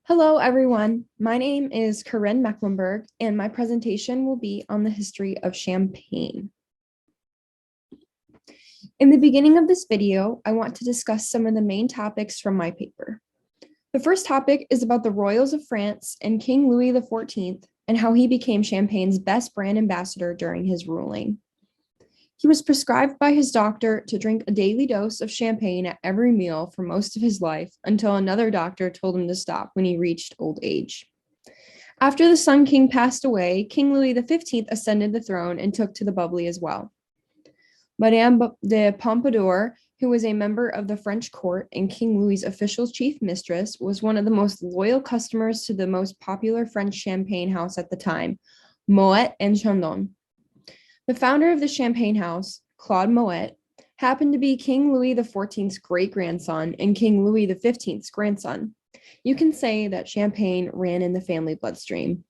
Hello, everyone. My name is Corinne Mecklenburg, and my presentation will be on the history of Champagne. In the beginning of this video, I want to discuss some of the main topics from my paper. The first topic is about the royals of France and King Louis XIV and how he became Champagne's best brand ambassador during his ruling. He was prescribed by his doctor to drink a daily dose of champagne at every meal for most of his life until another doctor told him to stop when he reached old age. After the Sun King passed away, King Louis XV ascended the throne and took to the bubbly as well. Madame de Pompadour, who was a member of the French court and King Louis's official chief mistress, was one of the most loyal customers to the most popular French champagne house at the time, Moet and Chandon. The founder of the Champagne house, Claude Moet, happened to be King Louis XIV's great-grandson and King Louis XV's grandson. You can say that champagne ran in the family bloodstream.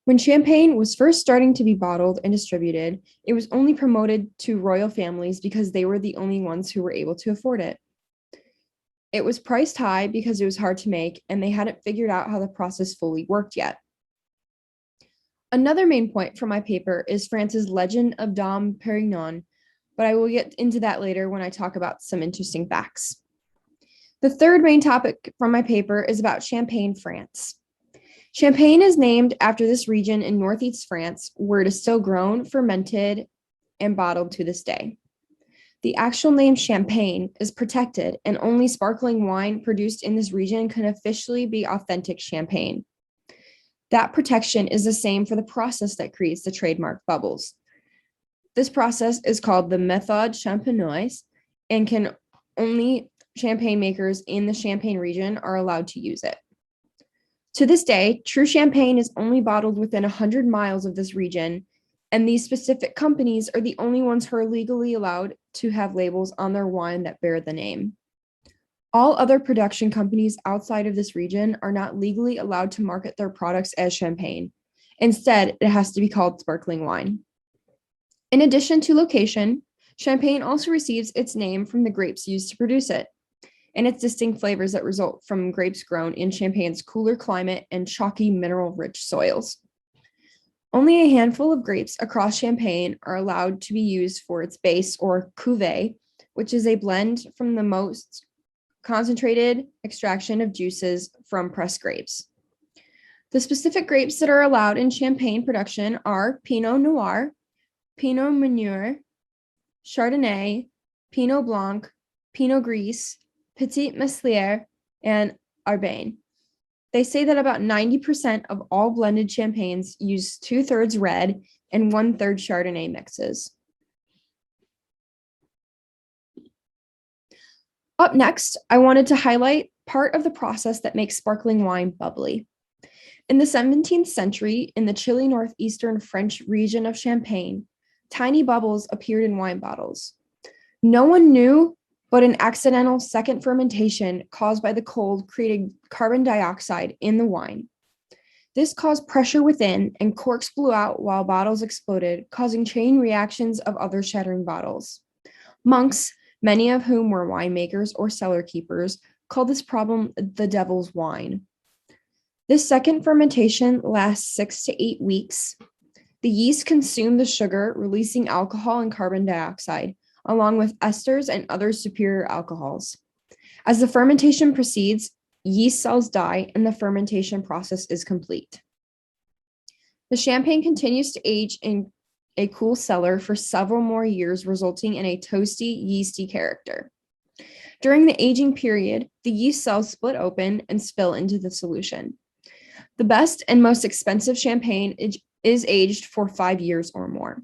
When champagne was first starting to be bottled and distributed, it was only promoted to royal families because they were the only ones who were able to afford it. It was priced high because it was hard to make, and they hadn't figured out how the process fully worked yet. Another main point from my paper is France's legend of Dom Perignon, but I will get into that later when I talk about some interesting facts. The third main topic from my paper is about Champagne, France. Champagne is named after this region in northeast France, where it is still grown, fermented, and bottled to this day. The actual name Champagne is protected, and only sparkling wine produced in this region can officially be authentic champagne. That protection is the same for the process that creates the trademark bubbles. This process is called the méthode champenoise, and can only champagne makers in the Champagne region are allowed to use it. To this day, true champagne is only bottled within 100 miles of this region, and these specific companies are the only ones who are legally allowed to have labels on their wine that bear the name. All other production companies outside of this region are not legally allowed to market their products as champagne. Instead, it has to be called sparkling wine. In addition to location, champagne also receives its name from the grapes used to produce it, and its distinct flavors that result from grapes grown in Champagne's cooler climate and chalky, mineral-rich soils. Only a handful of grapes across Champagne are allowed to be used for its base, or cuvée, which is a blend from the most concentrated extraction of juices from pressed grapes. The specific grapes that are allowed in champagne production are Pinot Noir, Pinot Meunier, Chardonnay, Pinot Blanc, Pinot Gris, Petit Meslier, and Arbagne. They say that about 90% of all blended champagnes use 2/3 red and 1/3 Chardonnay mixes. Up next, I wanted to highlight part of the process that makes sparkling wine bubbly. In the 17th century, in the chilly northeastern French region of Champagne, tiny bubbles appeared in wine bottles. No one knew, but an accidental second fermentation caused by the cold created carbon dioxide in the wine. This caused pressure within, and corks blew out while bottles exploded, causing chain reactions of other shattering bottles. Monks, many of whom were winemakers or cellar keepers, called this problem the devil's wine. This second fermentation lasts 6 to 8 weeks. The yeast consume the sugar, releasing alcohol and carbon dioxide, along with esters and other superior alcohols. As the fermentation proceeds, yeast cells die and the fermentation process is complete. The champagne continues to age in a cool cellar for several more years, resulting in a toasty, yeasty character. During the aging period, the yeast cells split open and spill into the solution. The best and most expensive champagne is aged for 5 years or more.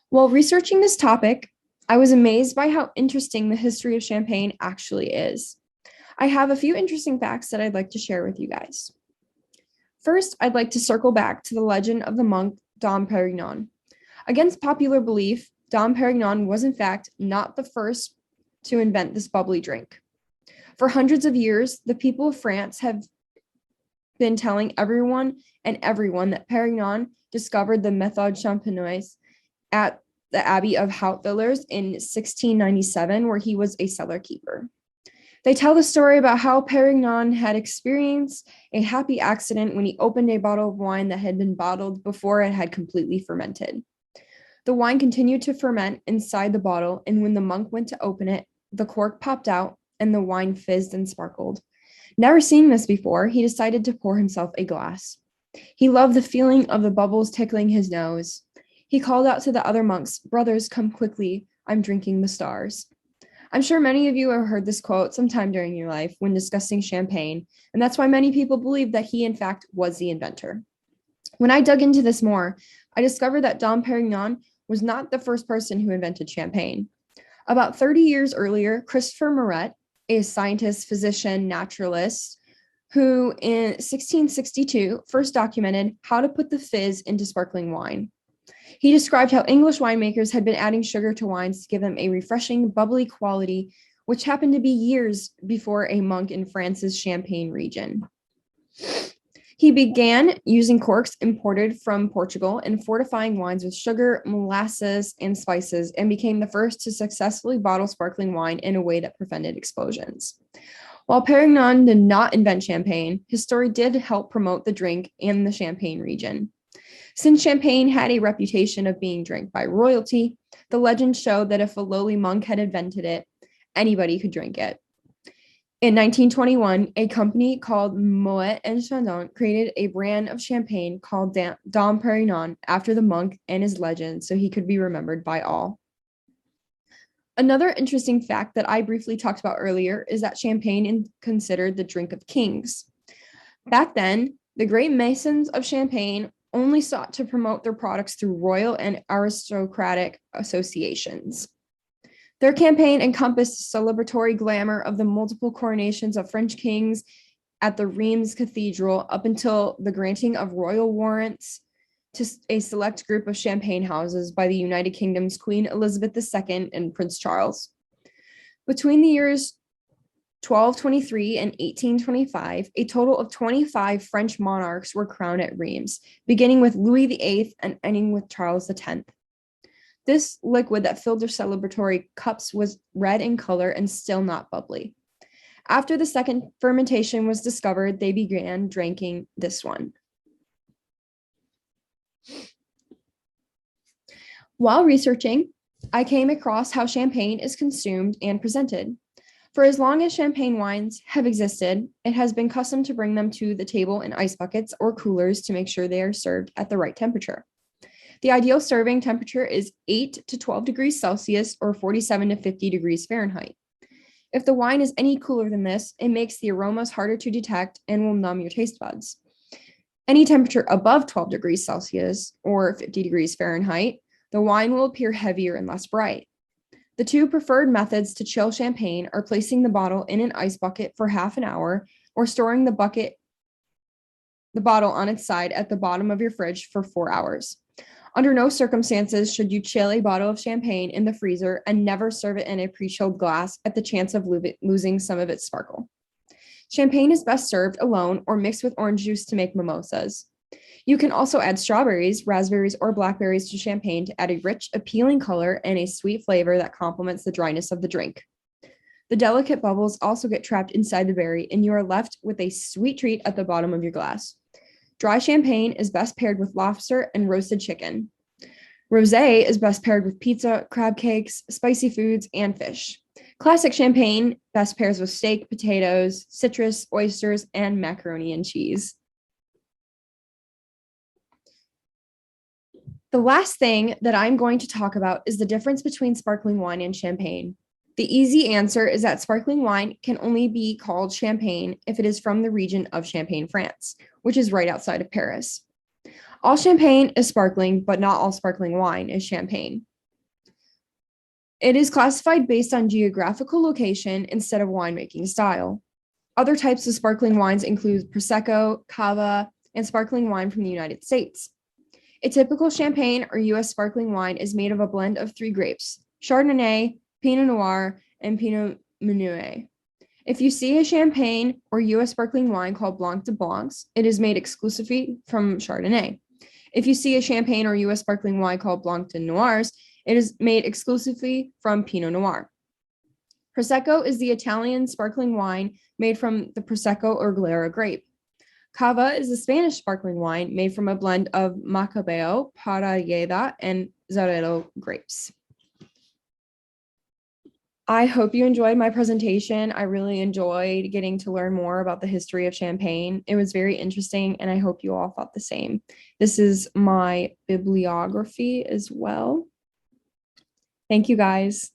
While researching this topic, I was amazed by how interesting the history of champagne actually is. I have a few interesting facts that I'd like to share with you guys. First, I'd like to circle back to the legend of the monk Dom Perignon. Against popular belief, Dom Perignon was in fact not the first to invent this bubbly drink. For hundreds of years, the people of France have been telling everyone that Perignon discovered the méthode champenoise at the Abbey of Hautvillers in 1697, where he was a cellar keeper. They tell the story about how Perignon had experienced a happy accident when he opened a bottle of wine that had been bottled before it had completely fermented. The wine continued to ferment inside the bottle, and when the monk went to open it, the cork popped out and the wine fizzed and sparkled. Never seeing this before, he decided to pour himself a glass. He loved the feeling of the bubbles tickling his nose. He called out to the other monks, "Brothers, come quickly. I'm drinking the stars." I'm sure many of you have heard this quote sometime during your life when discussing champagne, and that's why many people believe that he, in fact, was the inventor. When I dug into this more, I discovered that Dom Perignon was not the first person who invented champagne. About 30 years earlier, Christopher Moret, a scientist, physician, naturalist, who in 1662 first documented how to put the fizz into sparkling wine. He described how English winemakers had been adding sugar to wines to give them a refreshing, bubbly quality, which happened to be years before a monk in France's Champagne region. He began using corks imported from Portugal and fortifying wines with sugar, molasses, and spices, and became the first to successfully bottle sparkling wine in a way that prevented explosions. While Perignon did not invent champagne, his story did help promote the drink in the Champagne region. Since champagne had a reputation of being drank by royalty, the legend showed that if a lowly monk had invented it, anybody could drink it. In 1921, a company called Moet and Chandon created a brand of champagne called Dom Perignon after the monk and his legend, so he could be remembered by all. Another interesting fact that I briefly talked about earlier is that champagne is considered the drink of kings. Back then, the great masons of Champagne only sought to promote their products through royal and aristocratic associations. Their campaign encompassed the celebratory glamour of the multiple coronations of French kings at the Reims Cathedral up until the granting of royal warrants to a select group of champagne houses by the United Kingdom's Queen Elizabeth II and Prince Charles. Between the years 1223 and 1825, a total of 25 French monarchs were crowned at Reims, beginning with Louis VIII and ending with Charles X. This liquid that filled their celebratory cups was red in color and still not bubbly. After the second fermentation was discovered, they began drinking this one. While researching, I came across how champagne is consumed and presented. For as long as champagne wines have existed, it has been custom to bring them to the table in ice buckets or coolers to make sure they are served at the right temperature. The ideal serving temperature is 8 to 12 degrees Celsius or 47 to 50 degrees Fahrenheit. If the wine is any cooler than this, it makes the aromas harder to detect and will numb your taste buds. Any temperature above 12 degrees Celsius or 50 degrees Fahrenheit, the wine will appear heavier and less bright. The two preferred methods to chill champagne are placing the bottle in an ice bucket for half an hour or storing the bottle on its side at the bottom of your fridge for 4 hours. Under no circumstances should you chill a bottle of champagne in the freezer and never serve it in a pre-chilled glass at the chance of losing some of its sparkle. Champagne is best served alone or mixed with orange juice to make mimosas. You can also add strawberries, raspberries, or blackberries to champagne to add a rich, appealing color and a sweet flavor that complements the dryness of the drink. The delicate bubbles also get trapped inside the berry, and you are left with a sweet treat at the bottom of your glass. Dry champagne is best paired with lobster and roasted chicken. Rosé is best paired with pizza, crab cakes, spicy foods, and fish. Classic champagne best pairs with steak, potatoes, citrus, oysters, and macaroni and cheese. The last thing that I'm going to talk about is the difference between sparkling wine and champagne. The easy answer is that sparkling wine can only be called champagne if it is from the region of Champagne, France, which is right outside of Paris. All champagne is sparkling, but not all sparkling wine is champagne. It is classified based on geographical location instead of winemaking style. Other types of sparkling wines include Prosecco, Cava, and sparkling wine from the United States. A typical champagne or U.S. sparkling wine is made of a blend of 3 grapes: Chardonnay, Pinot Noir, and Pinot Meunier. If you see a champagne or U.S. sparkling wine called Blanc de Blancs, it is made exclusively from Chardonnay. If you see a champagne or U.S. sparkling wine called Blanc de Noirs, it is made exclusively from Pinot Noir. Prosecco is the Italian sparkling wine made from the Prosecco or Glera grape. Cava is the Spanish sparkling wine made from a blend of Macabeo, Parellada, and Xarello grapes. I hope you enjoyed my presentation. I really enjoyed getting to learn more about the history of Champagne. It was very interesting, and I hope you all thought the same. This is my bibliography as well. Thank you, guys.